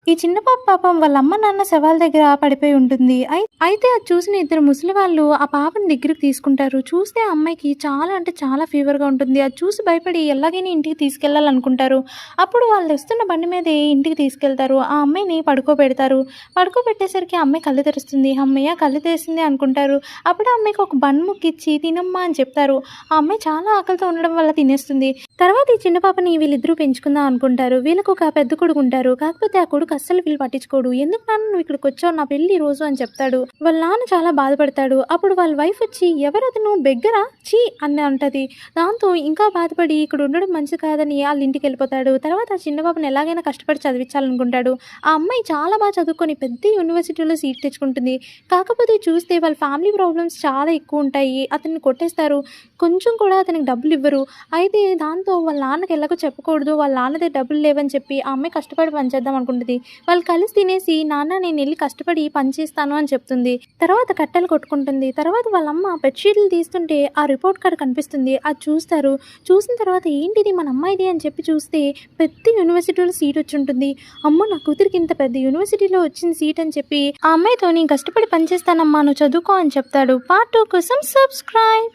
ఈ చిన్న పాప పాపం వాళ్ళ అమ్మ నాన్న శవాల దగ్గర పడిపోయి ఉంటుంది. అయితే అది చూసిన ఇద్దరు ముసలి వాళ్ళు ఆ పాపని దగ్గరికి తీసుకుంటారు. చూస్తే ఆ అమ్మాయికి చాలా అంటే చాలా ఫీవర్‌గా ఉంటుంది. అది చూసి భయపడి ఎలాగైనా ఇంటికి తీసుకెళ్ళాలనుకుంటారు. అప్పుడు వాళ్ళు వస్తున్న బండి మీదే ఇంటికి తీసుకెళ్తారు. ఆ అమ్మాయిని పడుకోబెడతారు. పడుకోబెట్టేసరికి ఆ అమ్మాయి కళ్ళు తెరుస్తుంది. హమ్మయ్య! కళ్ళు తెరిసింది అనుకుంటారు. అప్పుడు ఆ అమ్మాయికి ఒక బన్ ముక్కిచ్చి తినమ్మా అని చెప్తారు. ఆ అమ్మాయి చాలా ఆకలితో ఉండడం వల్ల తినేస్తుంది. తర్వాత ఈ చిన్న పాపని వీళ్ళిద్దరూ పెంచుకుందాం అనుకుంటారు. వీళ్ళకొక పెద్ద కొడుకుంటారు. కాకపోతే ఆ కొడుకు అస్సలు వీళ్ళు పట్టించుకోడు. "ఎందుకు నాన్న నువ్వు ఇక్కడికొచ్చావు? నా పెళ్లి ఈరోజు" అని చెప్తాడు. వాళ్ళ నాన్న చాలా బాధపడతాడు. అప్పుడు వాళ్ళ వైఫ్ వచ్చి "ఎవరతను బెగ్గరా? ఛీ" అని అంటది. దాంతో ఇంకా బాధపడి ఇక్కడ ఉండడం మంచిది కాదని ఆళ్ళ ఇంటికెళ్ళిపోతాడు. తర్వాత ఆ చిన్న పాపని ఎలాగైనా కష్టపడి చదివించాలనుకుంటాడు. ఆ అమ్మాయి చాలా చదువుకొని పెద్ద యూనివర్సిటీలో సీట్ తెచ్చుకుంటుంది. కాకపోతే చూస్తే వాళ్ళ ఫ్యామిలీ ప్రాబ్లమ్స్ చాలా ఎక్కువుంటాయి. అతన్ని కొట్టేస్తారు. కొంచెం కూడా అతనికి డబ్బులివ్వరు. అయితే దాంతో వాళ్ళ నాన్నకి ఎలాగో చెప్పకూడదు. వాళ్ళ నాన్న దగ్గర డబ్బులు లేవని చెప్పి ఆ అమ్మాయి కష్టపడి పని చేద్దాం అనుకుంటది. వాళ్ళు కలిసి తినేసి "నాన్న నేనెళ్ళి కష్టపడి పని చేస్తాను" అని చెప్తుంది. తర్వాత కట్టెలు కొట్టుకుంటుంది. తర్వాత వాళ్ళమ్మ బెడ్‌షీట్లు తీస్తుంటే ఆ రిపోర్ట్ కార్డ్ కనిపిస్తుంది. అది చూస్తారు. చూసిన తర్వాత ఏంటిది మన అమ్మాయిది అని చెప్పి చూస్తే పెద్ద యూనివర్సిటీలో సీట్ వచ్చుంటుంది. అమ్మో! నా కూతురికి ఇంత పెద్ద యూనివర్సిటీలో వచ్చింది సీట్ అని చెప్పి ఆ అమ్మాయితో "నేను కష్టపడి పని చేస్తానమ్మా నువ్వు చదువుకో" అని చెప్తాడు. పార్ట్ 2 కోసం సబ్స్క్రైబ్.